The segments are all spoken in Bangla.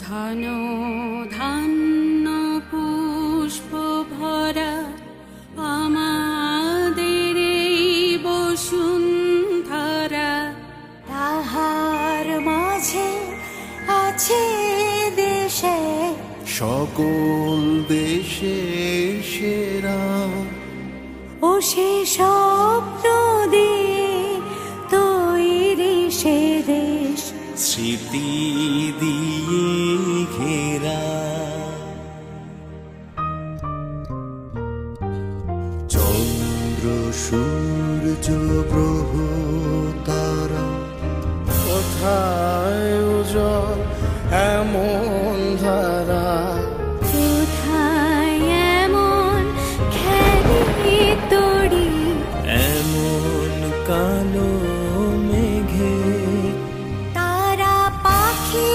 ধন ধান্য পুষ্প ভরা আমাদের এই বসুন্ধরা, তাহার মাঝে আছে দেশে সকল দেশে সেরা। ও সে স্বপ্ন দিয়ে তৈরি সে দেশ, স্মৃতি দিয়ে ঘেরা। চন্দ্র সূর্য গ্রহ তারা, কোথায় উজ্জ্বল এমন ধারা, কোথায় এমন খেলি তড়ি, এমন কালো মেঘে তারা পাখি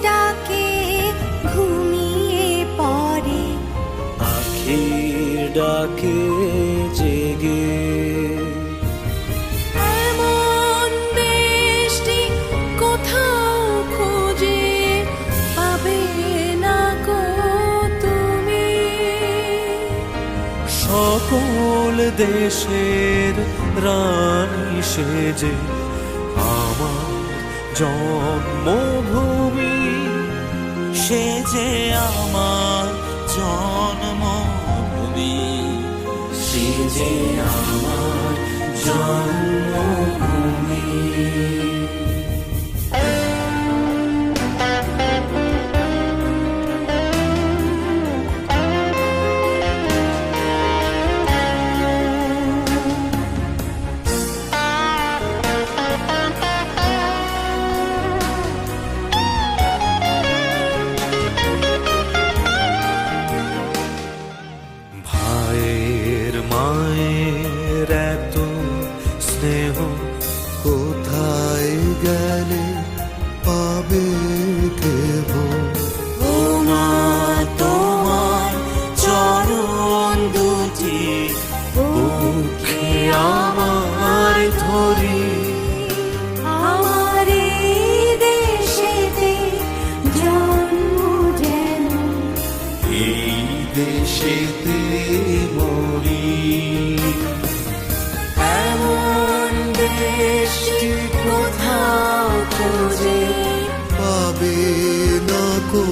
ডাকে ঘুমিয়ে পড়ে, আখির ডাকে জেগে। এমন দেশটি কোথাও খুঁজে পাবে না গো তুমি। সকল দেশের রানী সেজে আমার জন্মভূমি, সেজে আমার জন্মভূমি, সেজে আমার জন্মভূমি। ভাইয়ের মায়ের এত স্নেহ কোথায় গেলে পাবে কেহ। ও মা তোমার চরণ দুটি বুকে আমার ধরি, আমার এই দেশেতে জন্ম যেন, এই দেশেতে মরি। এমন দেশটি কোথাও খুঁজে পাবে না কো